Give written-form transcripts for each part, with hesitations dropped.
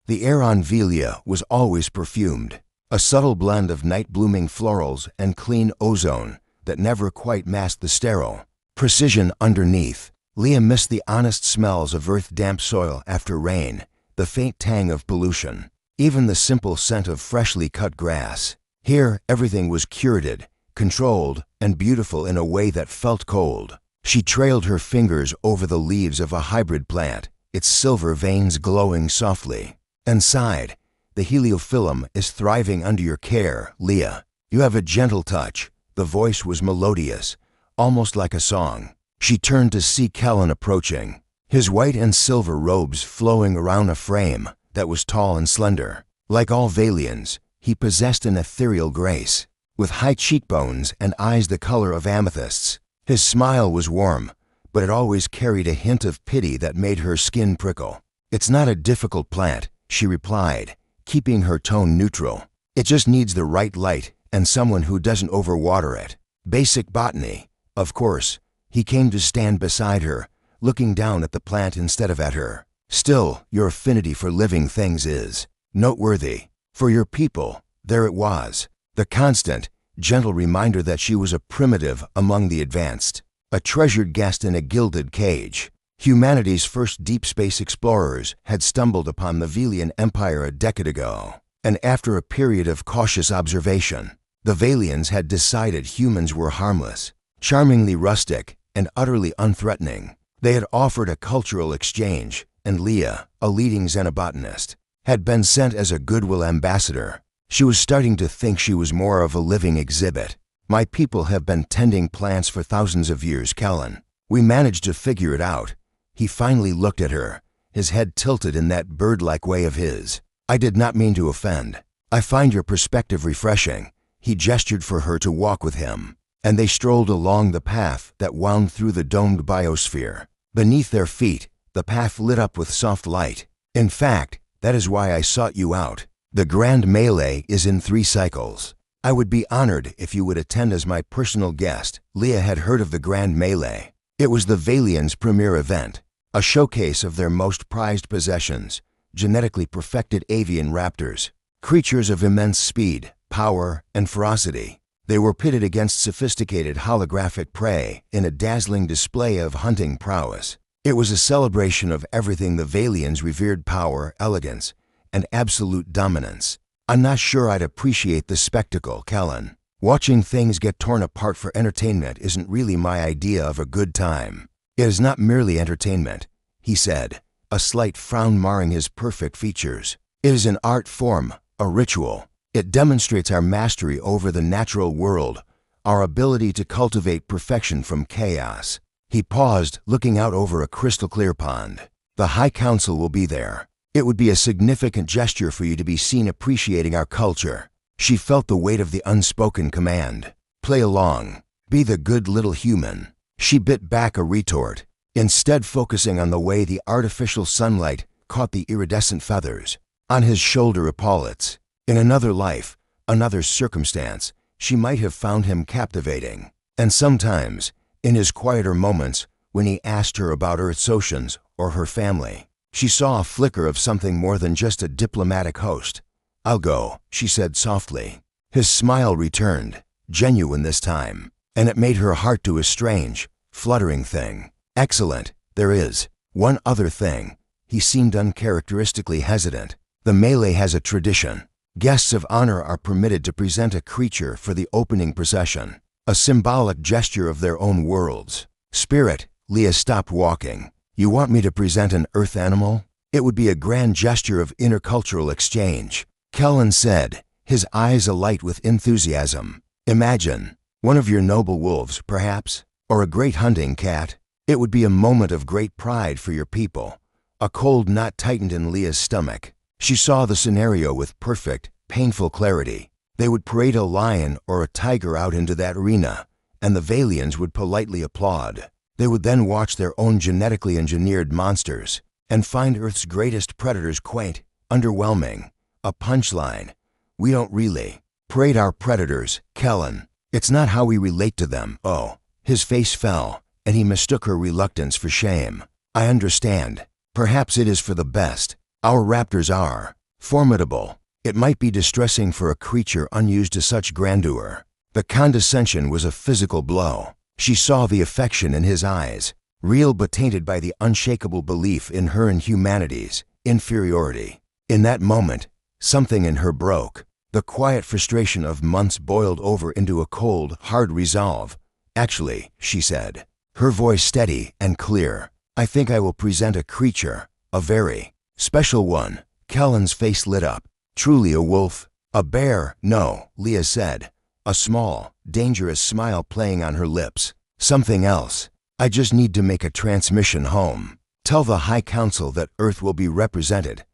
The air on Velia was always perfumed, a subtle blend of night-blooming florals and clean ozone that never quite masked the sterile precision underneath. Leah missed the honest smells of earth-damp soil after rain, the faint tang of pollution, even the simple scent of freshly cut grass. Here, everything was curated, controlled, and beautiful in a way that felt cold. She trailed her fingers over the leaves of a hybrid plant, its silver veins glowing softly, and sighed. The heliophyllum is thriving under your care, Leah. You have a gentle touch. The voice was melodious, almost like a song. She turned to see Kellen approaching, his white and silver robes flowing around a frame that was tall and slender. Like all Valians, he possessed an ethereal grace, with high cheekbones and eyes the color of amethysts. His smile was warm, but it always carried a hint of pity that made her skin prickle. "It's not a difficult plant," she replied, keeping her tone neutral. "It just needs the right light and someone who doesn't overwater it. Basic botany, of course." He came to stand beside her, looking down at the plant instead of at her. "Still, your affinity for living things is noteworthy. For your people," there it was, the constant, gentle reminder that she was a primitive among the advanced, a treasured guest in a gilded cage. Humanity's first deep space explorers had stumbled upon the Velian Empire a decade ago, and after a period of cautious observation, the Valians had decided humans were harmless, charmingly rustic, and utterly unthreatening. They had offered a cultural exchange, and Leah, a leading xenobotanist, had been sent as a goodwill ambassador. She was starting to think she was more of a living exhibit. "My people have been tending plants for thousands of years, Kellen. We managed to figure it out." He finally looked at her, his head tilted in that bird-like way of his. "I did not mean to offend. I find your perspective refreshing." He gestured for her to walk with him, and they strolled along the path that wound through the domed biosphere. Beneath their feet, the path lit up with soft light. "In fact, that is why I sought you out. The Grand Melee is in 3 cycles. I would be honored if you would attend as my personal guest." Leah had heard of the Grand Melee. It was the Valians' premier event, a showcase of their most prized possessions, genetically perfected avian raptors, creatures of immense speed, power, and ferocity. They were pitted against sophisticated holographic prey in a dazzling display of hunting prowess. It was a celebration of everything the Valians revered: power, elegance, and absolute dominance. "I'm not sure I'd appreciate the spectacle, Kellen. Watching things get torn apart for entertainment isn't really my idea of a good time." "It is not merely entertainment," he said, a slight frown marring his perfect features. "It is an art form, a ritual. It demonstrates our mastery over the natural world, our ability to cultivate perfection from chaos." He paused, looking out over a crystal-clear pond. "The High Council will be there. It would be a significant gesture for you to be seen appreciating our culture." She felt the weight of the unspoken command. "Play along. Be the good little human." She bit back a retort, instead focusing on the way the artificial sunlight caught the iridescent feathers on his shoulder epaulets. In another life, another circumstance, she might have found him captivating. And sometimes, in his quieter moments, when he asked her about Earth's oceans or her family, she saw a flicker of something more than just a diplomatic host. "I'll go," she said softly. His smile returned, genuine this time, and it made her heart do a strange, fluttering thing. "Excellent. There is one other thing." He seemed uncharacteristically hesitant. "The melee has a tradition. Guests of honor are permitted to present a creature for the opening procession, a symbolic gesture of their own worlds." "Spirit," Leah stopped walking. "You want me to present an earth animal? It would be a grand gesture of intercultural exchange," Kellen said, his eyes alight with enthusiasm. "Imagine one of your noble wolves, perhaps, or a great hunting cat. It would be a moment of great pride for your people." A cold knot tightened in Leah's stomach. She saw the scenario with perfect, painful clarity. They would parade a lion or a tiger out into that arena, and the Valians would politely applaud. They would then watch their own genetically engineered monsters and find Earth's greatest predators quaint, underwhelming. A punchline. "We don't really parade our predators, Kellen. It's not how we relate to them." "Oh." His face fell, and he mistook her reluctance for shame. "I understand. Perhaps it is for the best." Our raptors are formidable. It might be distressing for a creature unused to such grandeur. The condescension was a physical blow. She saw the affection in his eyes, real but tainted by the unshakable belief in her inhumanity's inferiority. In that moment, something in her broke. The quiet frustration of months boiled over into a cold, hard resolve. Actually, she said, her voice steady and clear, I think I will present a creature, a very special one. Kellen's face lit up. Truly a wolf? A bear? No, Leah said, a small, dangerous smile playing on her lips. Something else. I just need to make a transmission home. Tell the High Council that Earth will be represented.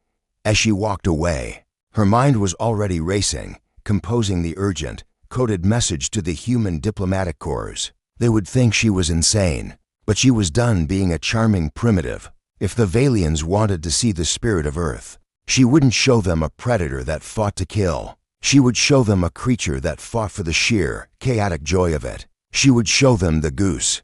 As she walked away, her mind was already racing, composing the urgent, coded message to the human diplomatic corps. They would think she was insane, but she was done being a charming primitive. If the Valians wanted to see the spirit of Earth, she wouldn't show them a predator that fought to kill. She would show them a creature that fought for the sheer, chaotic joy of it. She would show them the goose.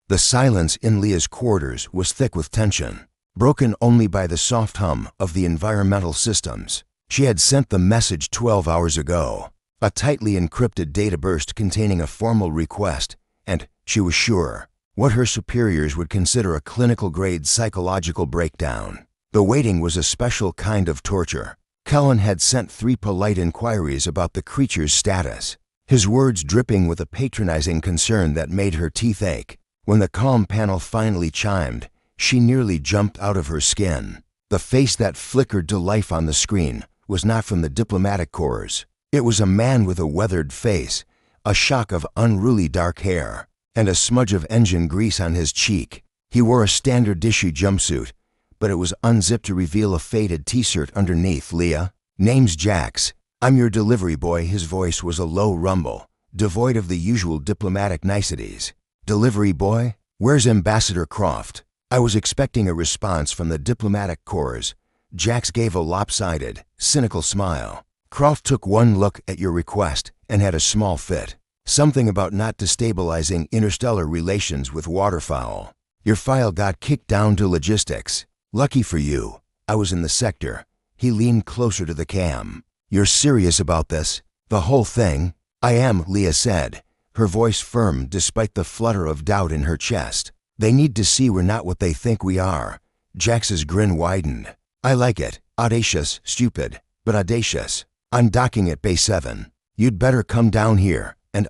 The silence in Leah's quarters was thick with tension, broken only by the soft hum of the environmental systems. She had sent the message 12 hours ago, a tightly encrypted data burst containing a formal request, and, she was sure, what her superiors would consider a clinical-grade psychological breakdown. The waiting was a special kind of torture. Kellen had sent 3 polite inquiries about the creature's status, his words dripping with a patronizing concern that made her teeth ache. When the calm panel finally chimed, she nearly jumped out of her skin. The face that flickered to life on the screen was not from the diplomatic corps. It was a man with a weathered face, a shock of unruly dark hair, and a smudge of engine grease on his cheek. He wore a standard issue jumpsuit, but it was unzipped to reveal a faded t-shirt underneath. Leah, name's Jax. I'm your delivery boy. His voice was a low rumble, devoid of the usual diplomatic niceties. Delivery boy? Where's Ambassador Croft? I was expecting a response from the diplomatic corps. Jax gave a lopsided, cynical smile. Croft took one look at your request and had a small fit. Something about not destabilizing interstellar relations with waterfowl. Your file got kicked down to logistics. Lucky for you, I was in the sector. He leaned closer to the cam. You're serious about this? The whole thing? I am, Leah said, her voice firm despite the flutter of doubt in her chest. They need to see we're not what they think we are. Jax's grin widened. I like it. Audacious, stupid, but audacious. I'm docking at Bay 7. You'd better come down here, and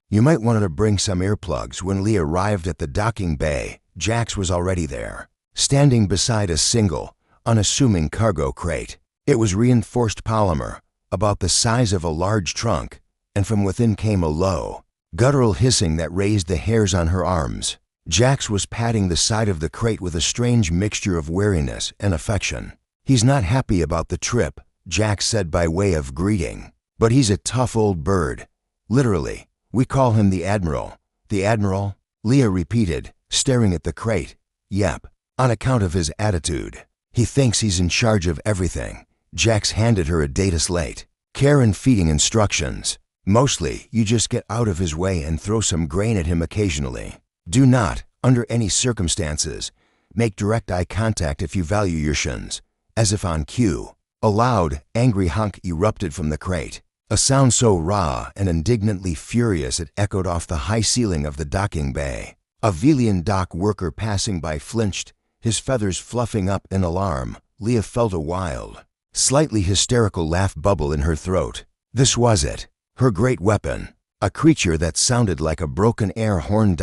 you might want to bring some earplugs. When Leah arrived at the docking bay, Jax was already there, standing beside a single, unassuming cargo crate. It was reinforced polymer, about the size of a large trunk, and from within came a low, guttural hissing that raised the hairs on her arms. Jax was patting the side of the crate with a strange mixture of wariness and affection. He's not happy about the trip, Jax said by way of greeting, but he's a tough old bird. Literally, we call him the Admiral. The Admiral? Leah repeated, staring at the crate. Yep, on account of his attitude. He thinks he's in charge of everything. Jax handed her a data slate. Care and feeding instructions. Mostly, you just get out of his way and throw some grain at him occasionally. Do not, under any circumstances, make direct eye contact if you value your shins. As if on cue, a loud, angry honk erupted from the crate. A sound so raw and indignantly furious it echoed off the high ceiling of the docking bay. A Velian dock worker passing by flinched, his feathers fluffing up in alarm. Leah felt a wild, slightly hysterical laugh bubble in her throat. This was it, her great weapon. A creature that sounded like a broken air horn.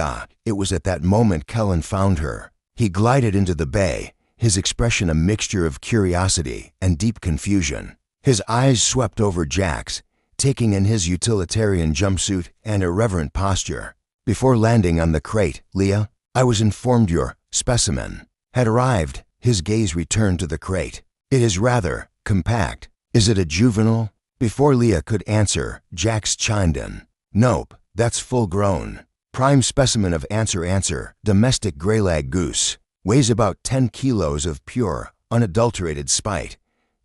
It was at that moment Kellen found her. He glided into the bay, his expression a mixture of curiosity and deep confusion. His eyes swept over Jax, taking in his utilitarian jumpsuit and irreverent posture. Before landing on the crate, Leah, I was informed your specimen had arrived. His gaze returned to the crate. It is rather compact. Is it a juvenile? Before Leah could answer, Jax chimed in. Nope, that's full-grown. Prime specimen of answer, domestic greylag goose. Weighs about 10 kilos of pure, unadulterated spite.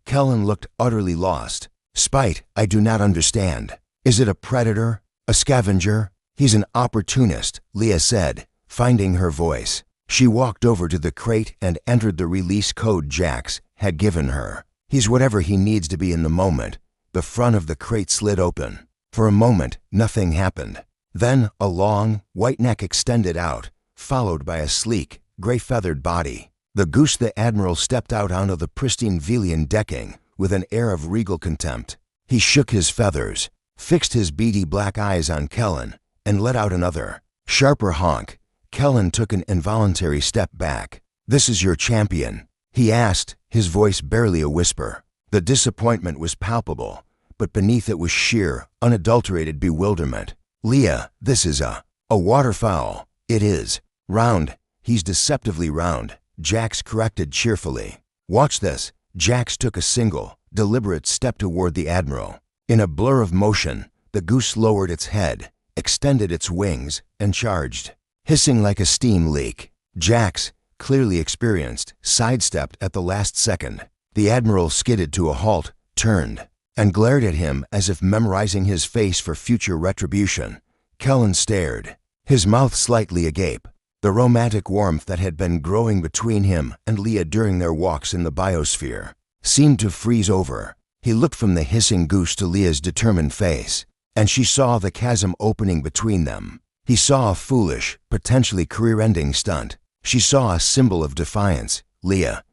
Kellen looked utterly lost. Spite, I do not understand. Is it a predator? A scavenger? He's an opportunist, Leah said, finding her voice. She walked over to the crate and entered the release code Jax had given her. He's whatever he needs to be in the moment. The front of the crate slid open. For a moment, nothing happened. Then a long, white neck extended out, followed by a sleek, gray-feathered body. The goose the Admiral stepped out onto the pristine Velian decking with an air of regal contempt. He shook his feathers, fixed his beady black eyes on Kellen, and let out another, sharper honk. Kellen took an involuntary step back. "This is your champion?" he asked, his voice barely a whisper. The disappointment was palpable, but beneath it was sheer, unadulterated bewilderment. "Leah, this is a waterfowl." "It is. Round. He's deceptively round," Jax corrected cheerfully. "Watch this." Jax took a single, deliberate step toward the Admiral. In a blur of motion, the goose lowered its head, extended its wings, and charged. Hissing like a steam leak, Jax, clearly experienced, sidestepped at the last second. The Admiral skidded to a halt, turned, and glared at him as if memorizing his face for future retribution. Kellen stared, his mouth slightly agape. The romantic warmth that had been growing between him and Leah during their walks in the biosphere seemed to freeze over. He looked from the hissing goose to Leah's determined face, and she saw the chasm opening between them. He saw a foolish, potentially career-ending stunt. She saw a symbol of defiance. "Leah,"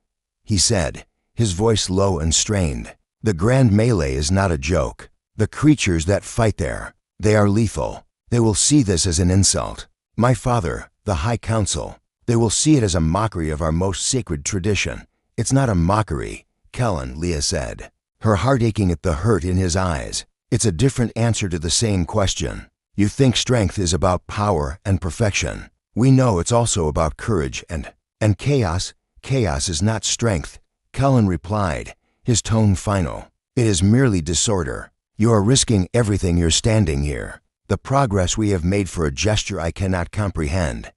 he said, his voice low and strained, "the grand melee is not a joke. The creatures that fight there, they are lethal. They will see this as an insult. My father, the High Council, they will see it as a mockery of our most sacred tradition." "It's not a mockery, Kellen," Leah said, her heart aching at the hurt in his eyes. "It's a different answer to the same question. You think strength is about power and perfection. We know it's also about courage and chaos. Chaos is not strength," Kellen replied, his tone final. "It is merely disorder. You are risking everything you're standing here. The progress we have made for a gesture I cannot comprehend."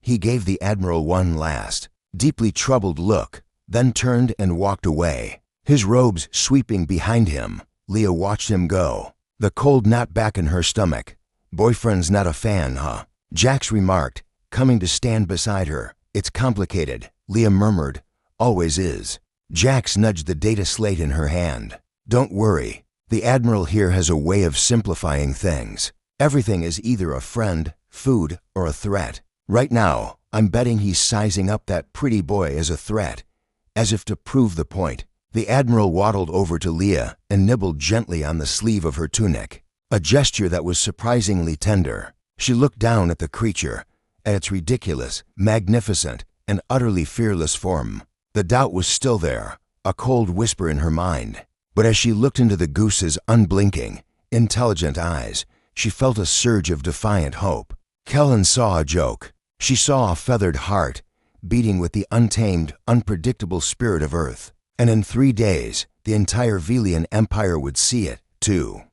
He gave the Admiral one last, deeply troubled look, then turned and walked away. His robes sweeping behind him, Leah watched him go, the cold knot back in her stomach. "Boyfriend's not a fan, huh?" Jax remarked, coming to stand beside her. "It's complicated," Leah murmured. "Always is." Jax nudged the data slate in her hand. "Don't worry. The Admiral here has a way of simplifying things. Everything is either a friend, food, or a threat. Right now, I'm betting he's sizing up that pretty boy as a threat." As if to prove the point, the Admiral waddled over to Leah and nibbled gently on the sleeve of her tunic, a gesture that was surprisingly tender. She looked down at the creature, at its ridiculous, magnificent, and utterly fearless form. The doubt was still there, a cold whisper in her mind. But as she looked into the goose's unblinking, intelligent eyes, she felt a surge of defiant hope. Kellen saw a joke. She saw a feathered heart, beating with the untamed, unpredictable spirit of Earth. And in 3 days, the entire Velian Empire would see it, too.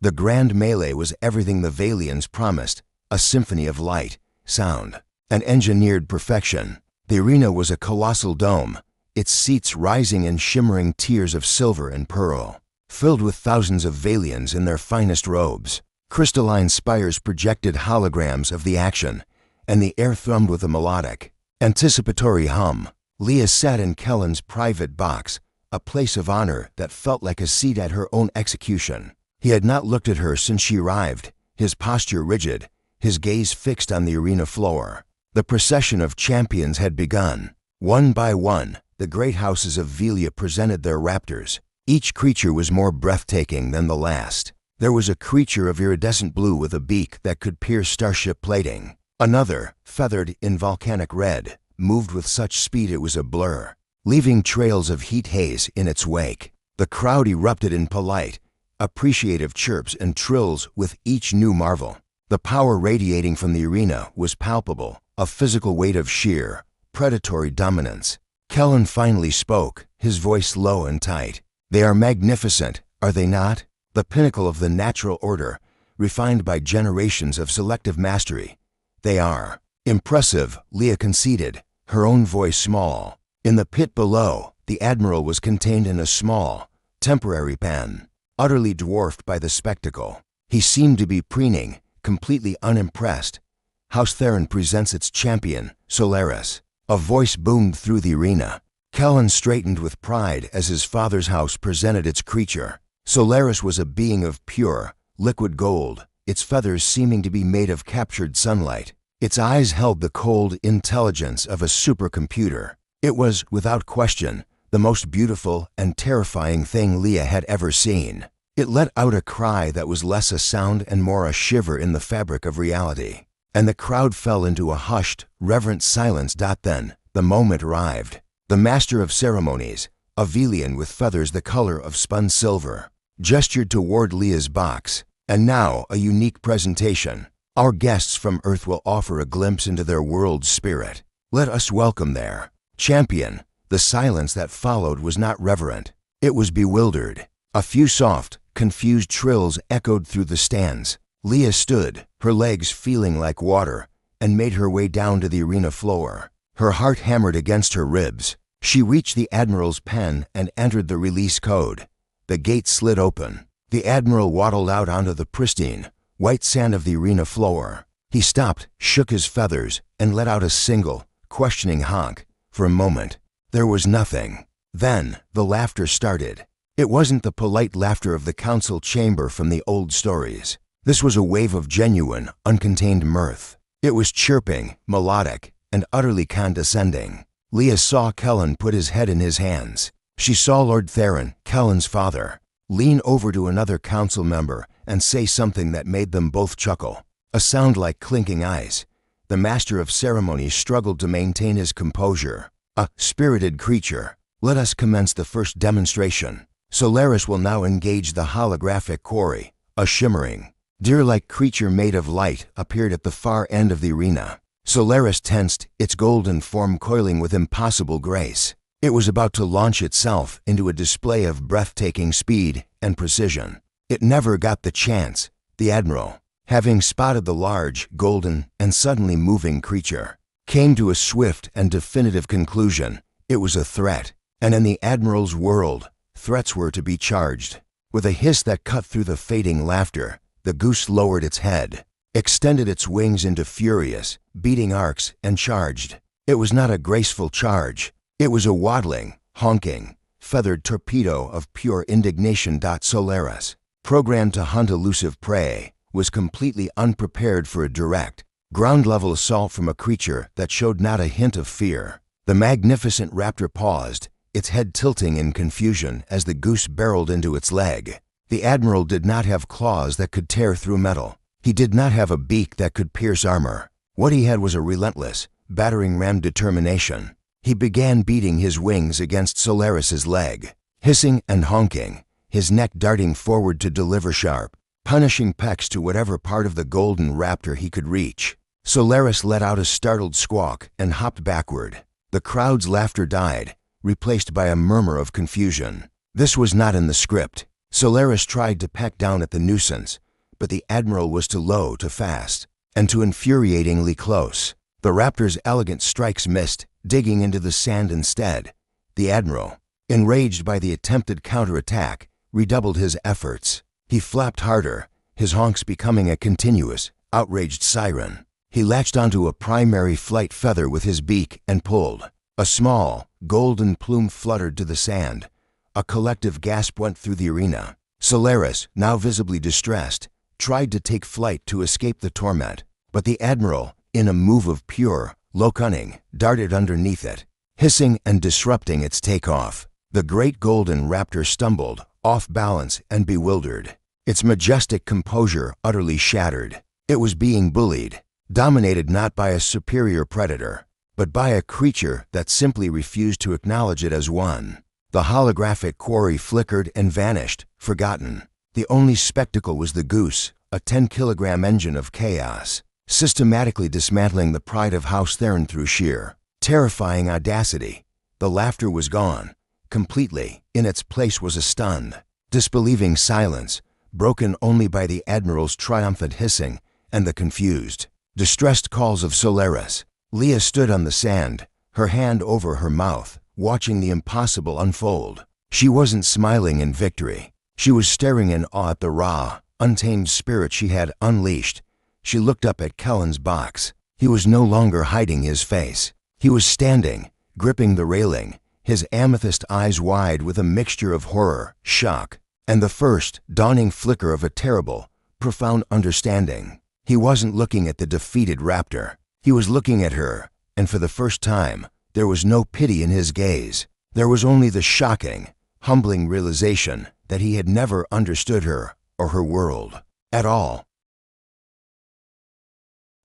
The grand melee was everything the Valians promised, a symphony of light, sound, and engineered perfection. The arena was a colossal dome, its seats rising in shimmering tiers of silver and pearl, filled with thousands of Valians in their finest robes. Crystalline spires projected holograms of the action, and the air thrummed with a melodic, anticipatory hum. Leah sat in Kellen's private box, a place of honor that felt like a seat at her own execution. He had not looked at her since she arrived, his posture rigid, his gaze fixed on the arena floor. The procession of champions had begun. One by one, the great houses of Velia presented their raptors. Each creature was more breathtaking than the last. There was a creature of iridescent blue with a beak that could pierce starship plating. Another, feathered in volcanic red, moved with such speed it was a blur, leaving trails of heat haze in its wake. The crowd erupted in polite, appreciative chirps and trills with each new marvel. The power radiating from the arena was palpable, a physical weight of sheer, predatory dominance. Kellen finally spoke, his voice low and tight. "They are magnificent, are they not? The pinnacle of the natural order, refined by generations of selective mastery. They are." "Impressive," Leah conceded, her own voice small. In the pit below, the Admiral was contained in a small, temporary pen, utterly dwarfed by the spectacle. He seemed to be preening, completely unimpressed. House Theron presents its champion, Solaris." A voice boomed through the arena. Kellen straightened with pride as his father's house presented its creature. Solaris was a being of pure, liquid gold, its feathers seeming to be made of captured sunlight. Its eyes held the cold intelligence of a supercomputer. It was, without question, the most beautiful and terrifying thing Leah had ever seen. It let out a cry that was less a sound and more a shiver in the fabric of reality. And the crowd fell into a hushed, reverent silence. Then, the moment arrived. The master of ceremonies, a Velian with feathers the color of spun silver, gestured toward Leah's box. "And now, a unique presentation. Our guests from Earth will offer a glimpse into their world's spirit. Let us welcome their champion." The silence that followed was not reverent. It was bewildered. A few soft, confused trills echoed through the stands. Leah stood, her legs feeling like water, and made her way down to the arena floor. Her heart hammered against her ribs. She reached the Admiral's pen and entered the release code. The gate slid open. The Admiral waddled out onto the pristine, white sand of the arena floor. He stopped, shook his feathers, and let out a single, questioning honk. For a moment, there was nothing. Then, the laughter started. It wasn't the polite laughter of the council chamber from the old stories. This was a wave of genuine, uncontained mirth. It was chirping, melodic, and utterly condescending. Leah saw Kellen put his head in his hands. She saw Lord Theron, Kellen's father, lean over to another council member and say something that made them both chuckle. A sound like clinking ice. The master of ceremonies struggled to maintain his composure. "A spirited creature. Let us commence the first demonstration. Solaris will now engage the holographic quarry." A shimmering, deer-like creature made of light appeared at the far end of the arena. Solaris tensed, its golden form coiling with impossible grace. It was about to launch itself into a display of breathtaking speed and precision. It never got the chance. The Admiral, having spotted the large, golden, and suddenly moving creature, came to a swift and definitive conclusion. It was a threat, and in the Admiral's world, threats were to be charged. With a hiss that cut through the fading laughter, the goose lowered its head, extended its wings into furious, beating arcs, and charged. It was not a graceful charge. It was a waddling, honking, feathered torpedo of pure indignation. Solaris, programmed to hunt elusive prey, was completely unprepared for a direct, ground-level assault from a creature that showed not a hint of fear. The magnificent raptor paused, its head tilting in confusion as the goose barreled into its leg. The Admiral did not have claws that could tear through metal. He did not have a beak that could pierce armor. What he had was a relentless, battering-ram determination. He began beating his wings against Solaris's leg, hissing and honking, his neck darting forward to deliver sharp, punishing pecks to whatever part of the golden raptor he could reach. Solaris let out a startled squawk and hopped backward. The crowd's laughter died, replaced by a murmur of confusion. This was not in the script. Solaris tried to peck down at the nuisance, but the Admiral was too low, too fast, and too infuriatingly close. The raptor's elegant strikes missed, digging into the sand instead. The Admiral, enraged by the attempted counterattack, redoubled his efforts. He flapped harder, his honks becoming a continuous, outraged siren. He latched onto a primary flight feather with his beak and pulled. A small, golden plume fluttered to the sand. A collective gasp went through the arena. Solaris, now visibly distressed, tried to take flight to escape the torment, but the Admiral, in a move of pure, low cunning, darted underneath it, hissing and disrupting its takeoff. The great golden raptor stumbled, off balance and bewildered, its majestic composure utterly shattered. It was being bullied, dominated not by a superior predator, but by a creature that simply refused to acknowledge it as one. The holographic quarry flickered and vanished, forgotten. The only spectacle was the goose, a 10-kilogram engine of chaos, systematically dismantling the pride of House Theron through sheer, terrifying audacity. The laughter was gone, completely. In its place was a stunned, disbelieving silence, broken only by the Admiral's triumphant hissing and the confused, distressed calls of Solaris. Leah stood on the sand, her hand over her mouth, watching the impossible unfold. She wasn't smiling in victory. She was staring in awe at the raw, untamed spirit she had unleashed. She looked up at Kellen's box. He was no longer hiding his face. He was standing, gripping the railing, his amethyst eyes wide with a mixture of horror, shock, and the first, dawning flicker of a terrible, profound understanding. He wasn't looking at the defeated raptor. He was looking at her, and for the first time, there was no pity in his gaze. There was only the shocking, humbling realization that he had never understood her or her world at all.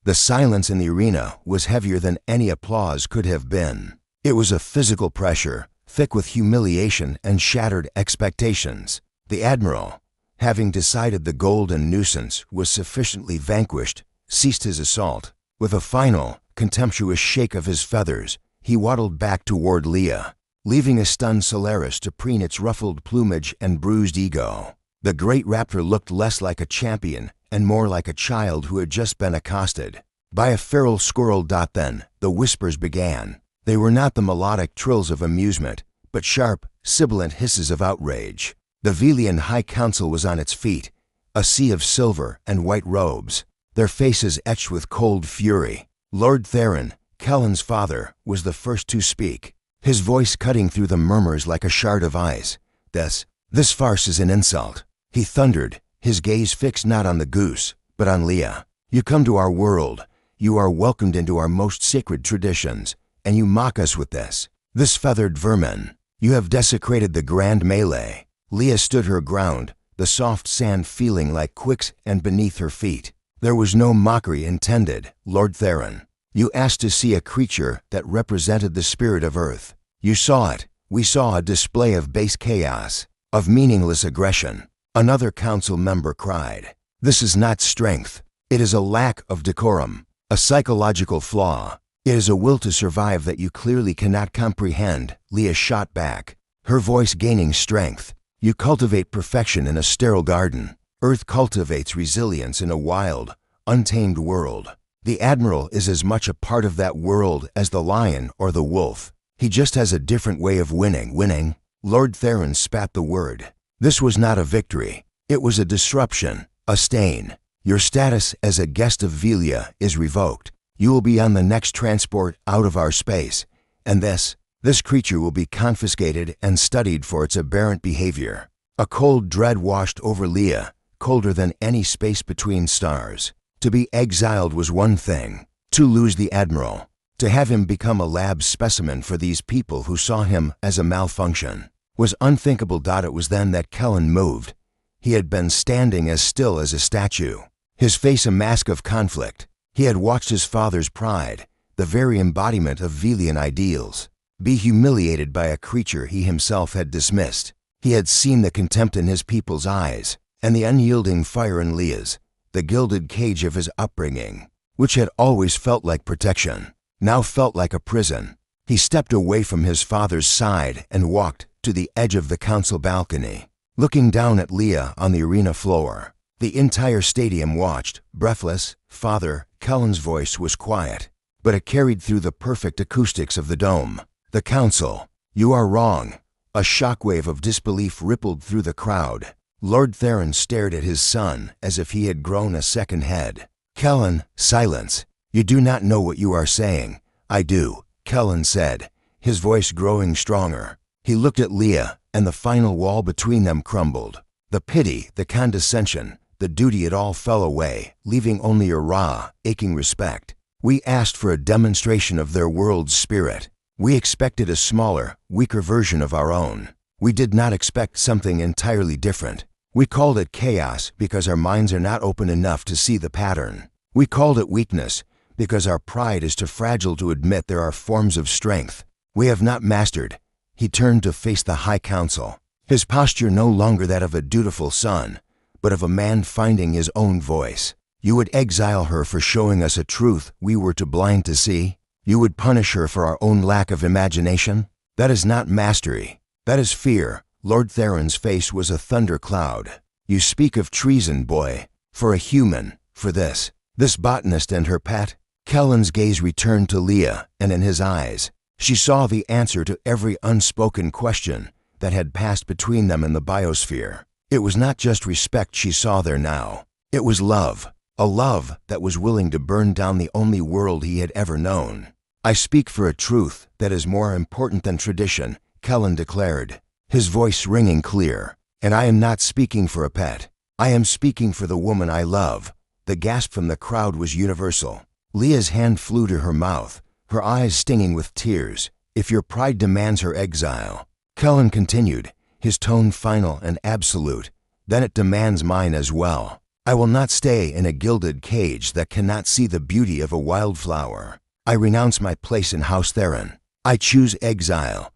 The silence in the arena was heavier than any applause could have been. It was a physical pressure, thick with humiliation and shattered expectations. The admiral, having decided the golden nuisance was sufficiently vanquished, ceased his assault. With a final, contemptuous shake of his feathers, he waddled back toward Leah, leaving a stunned Solaris to preen its ruffled plumage and bruised ego. The great raptor looked less like a champion and more like a child who had just been accosted by a feral squirrel. Then, the whispers began. They were not the melodic trills of amusement, but sharp, sibilant hisses of outrage. The Velian High Council was on its feet, a sea of silver and white robes, their faces etched with cold fury. Lord Theron, Kellen's father, was the first to speak, his voice cutting through the murmurs like a shard of ice. This farce is an insult," he thundered, his gaze fixed not on the goose, but on Leah. "You come to our world, you are welcomed into our most sacred traditions, and you mock us with this feathered vermin. You have desecrated the grand melee." Leah stood her ground, the soft sand feeling like quicksand beneath her feet. "There was no mockery intended, Lord Theron. You asked to see a creature that represented the spirit of Earth. You saw it. We saw a display of base chaos, of meaningless aggression." Another council member cried. "This is not strength. It is a lack of decorum, a psychological flaw. It is a will to survive that you clearly cannot comprehend," Leah shot back, her voice gaining strength. "You cultivate perfection in a sterile garden. Earth cultivates resilience in a wild, untamed world. The Admiral is as much a part of that world as the lion or the wolf. He just has a different way of winning. Lord Theron spat the word. "This was not a victory. It was a disruption, a stain. Your status as a guest of Velia is revoked. You will be on the next transport out of our space, and this creature will be confiscated and studied for its aberrant behavior." A cold dread washed over Leah, colder than any space between stars. To be exiled was one thing. To lose the Admiral, to have him become a lab specimen for these people who saw him as a malfunction, was unthinkable. It was then that Kellen moved. He had been standing as still as a statue, his face a mask of conflict. He had watched his father's pride, the very embodiment of Velian ideals, be humiliated by a creature he himself had dismissed. He had seen the contempt in his people's eyes, and the unyielding fire in Leah's. The gilded cage of his upbringing, which had always felt like protection, now felt like a prison. He stepped away from his father's side and walked to the edge of the council balcony, looking down at Leah on the arena floor. The entire stadium watched, breathless. Father Kellen's voice was quiet, but it carried through the perfect acoustics of the dome. "The council, you are wrong." A shockwave of disbelief rippled through the crowd. Lord Theron stared at his son as if he had grown a second head. "Kellen, silence. You do not know what you are saying." "I do," Kellen said, his voice growing stronger. He looked at Leah, and the final wall between them crumbled. The pity, the condescension, the duty, it all fell away, leaving only a raw, aching respect. "We asked for a demonstration of their world's spirit. We expected a smaller, weaker version of our own. We did not expect something entirely different. We called it chaos because our minds are not open enough to see the pattern. We called it weakness because our pride is too fragile to admit there are forms of strength we have not mastered." He turned to face the High Council, his posture no longer that of a dutiful son, but of a man finding his own voice. "You would exile her for showing us a truth we were too blind to see? You would punish her for our own lack of imagination? That is not mastery. That is fear." Lord Theron's face was a thundercloud. "You speak of treason, boy. For a human, for this botanist and her pet?" Kellen's gaze returned to Leah, and in his eyes, she saw the answer to every unspoken question that had passed between them in the biosphere. It was not just respect she saw there now. It was love. A love that was willing to burn down the only world he had ever known. "I speak for a truth that is more important than tradition," Kellen declared, his voice ringing clear. "And I am not speaking for a pet. I am speaking for the woman I love." The gasp from the crowd was universal. Leah's hand flew to her mouth, her eyes stinging with tears. "If your pride demands her exile," Kellen continued, his tone final and absolute, "then it demands mine as well. I will not stay in a gilded cage that cannot see the beauty of a wildflower. I renounce my place in House Theron. I choose exile."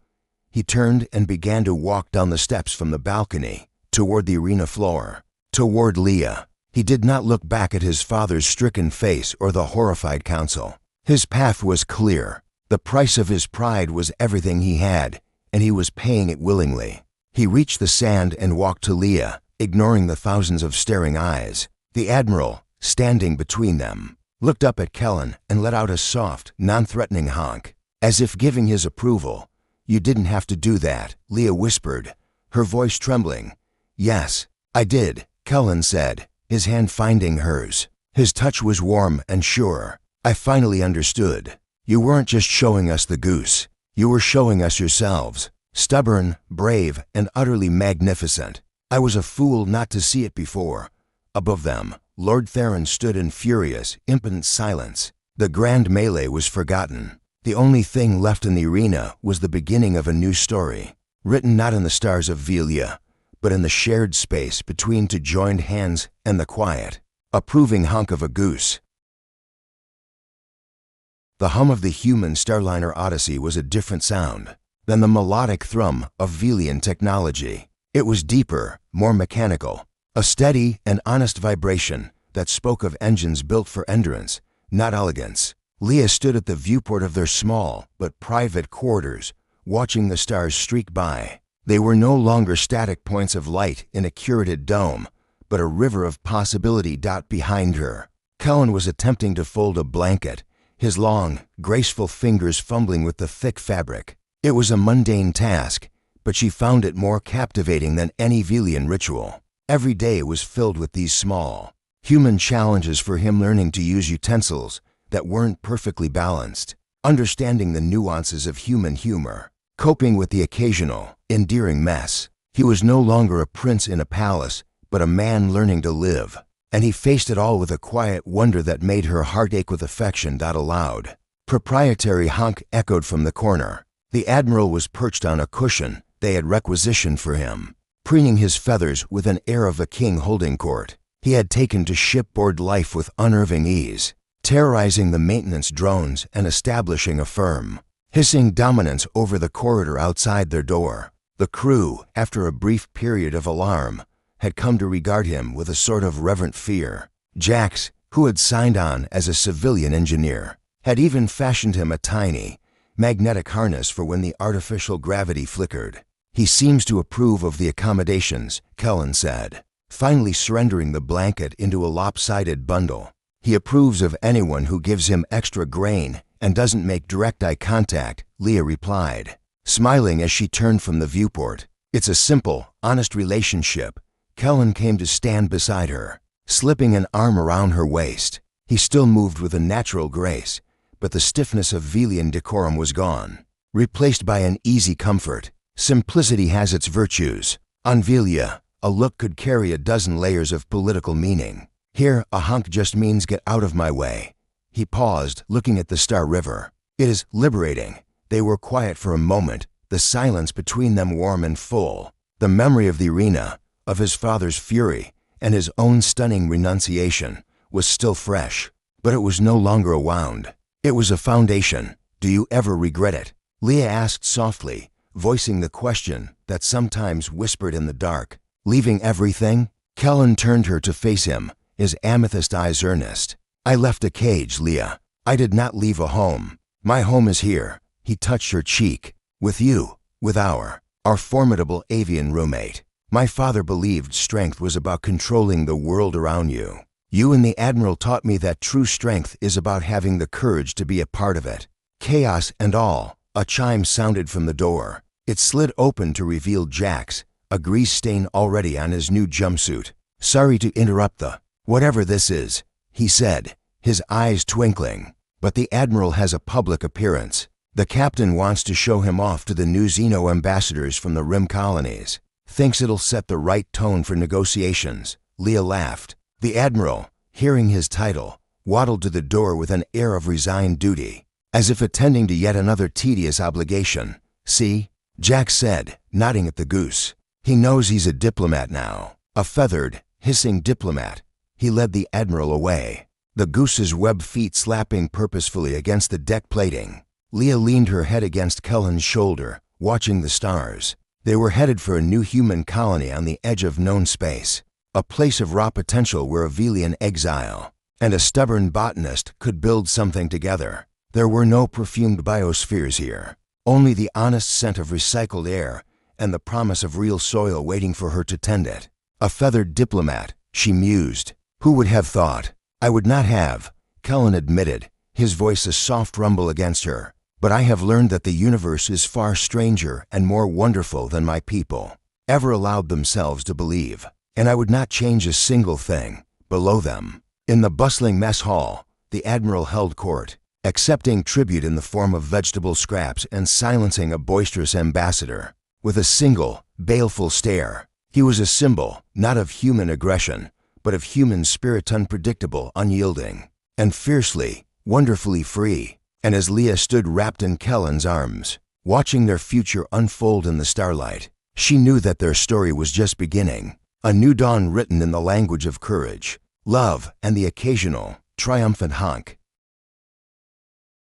He turned and began to walk down the steps from the balcony, toward the arena floor, toward Leah. He did not look back at his father's stricken face or the horrified council. His path was clear. The price of his pride was everything he had, and he was paying it willingly. He reached the sand and walked to Leah, ignoring the thousands of staring eyes. The Admiral, standing between them, looked up at Kellen and let out a soft, non-threatening honk, as if giving his approval. "You didn't have to do that," Leah whispered, her voice trembling. "Yes, I did," Kellen said, his hand finding hers. His touch was warm and sure. "I finally understood. You weren't just showing us the goose. You were showing us yourselves. Stubborn, brave, and utterly magnificent. I was a fool not to see it before." Above them, Lord Theron stood in furious, impotent silence. The grand melee was forgotten. The only thing left in the arena was the beginning of a new story, written not in the stars of Velia, but in the shared space between two joined hands and the quiet, approving honk of a goose. The hum of the human Starliner Odyssey was a different sound than the melodic thrum of Velian technology. It was deeper, more mechanical, a steady and honest vibration that spoke of engines built for endurance, not elegance. Leah stood at the viewport of their small but private quarters, watching the stars streak by. They were no longer static points of light in a curated dome, but a river of possibility behind her. Kellen was attempting to fold a blanket, his long, graceful fingers fumbling with the thick fabric. It was a mundane task, but she found it more captivating than any Velian ritual. Every day was filled with these small, human challenges for him, learning to use utensils that weren't perfectly balanced, understanding the nuances of human humor, coping with the occasional, endearing mess. He was no longer a prince in a palace, but a man learning to live, and he faced it all with a quiet wonder that made her heart ache with affection. Aloud. Proprietary honk echoed from the corner. The Admiral was perched on a cushion they had requisitioned for him, preening his feathers with an air of a king holding court. He had taken to shipboard life with unnerving ease, terrorizing the maintenance drones and establishing a firm, hissing dominance over the corridor outside their door. The crew, after a brief period of alarm, had come to regard him with a sort of reverent fear. Jax, who had signed on as a civilian engineer, had even fashioned him a tiny, magnetic harness for when the artificial gravity flickered. "He seems to approve of the accommodations," Kellen said, finally surrendering the blanket into a lopsided bundle. "He approves of anyone who gives him extra grain and doesn't make direct eye contact," Leah replied, smiling as she turned from the viewport. "It's a simple, honest relationship." Kellen came to stand beside her, slipping an arm around her waist. He still moved with a natural grace, but the stiffness of Velian decorum was gone, replaced by an easy comfort. Simplicity has its virtues. On Velia, a look could carry a dozen layers of political meaning. Here, a honk just means get out of my way. He paused, looking at the Star River. It is liberating. They were quiet for a moment, the silence between them warm and full. The memory of the arena, of his father's fury, and his own stunning renunciation was still fresh, but it was no longer a wound. It was a foundation. "Do you ever regret it?" Leah asked softly, voicing the question that sometimes whispered in the dark. "Leaving everything?" Kellen turned her to face him, his amethyst eyes earnest. "I left a cage, Leah. I did not leave a home. My home is here." He touched her cheek. "With you, with our formidable avian roommate. My father believed strength was about controlling the world around you. You and the Admiral taught me that true strength is about having the courage to be a part of it. Chaos and all." A chime sounded from the door. It slid open to reveal Jax, a grease stain already on his new jumpsuit. "Sorry to interrupt whatever this is," he said, his eyes twinkling. But the Admiral has a public appearance. The captain wants to show him off to the new Xeno ambassadors from the Rim colonies. Thinks it'll set the right tone for negotiations. Leah laughed. The Admiral, hearing his title, waddled to the door with an air of resigned duty, as if attending to yet another tedious obligation. See? Jack said, nodding at the goose. He knows he's a diplomat now. A feathered, hissing diplomat. He led the Admiral away, the goose's webbed feet slapping purposefully against the deck plating. Leah leaned her head against Cullen's shoulder, watching the stars. They were headed for a new human colony on the edge of known space, a place of raw potential where a Velian exile and a stubborn botanist could build something together. There were no perfumed biospheres here, only the honest scent of recycled air and the promise of real soil waiting for her to tend it. A feathered diplomat, she mused. Who would have thought? I would not have, Cullen admitted, his voice a soft rumble against her. But I have learned that the universe is far stranger and more wonderful than my people ever allowed themselves to believe. And I would not change a single thing below them. In the bustling mess hall, the Admiral held court, accepting tribute in the form of vegetable scraps and silencing a boisterous ambassador. With a single, baleful stare, he was a symbol, not of human aggression, but of human spirit, unpredictable, unyielding, and fiercely, wonderfully free. And as Leah stood wrapped in Cullen's arms, watching their future unfold in the starlight, she knew that their story was just beginning. A new dawn written in the language of courage, love, and the occasional, triumphant honk.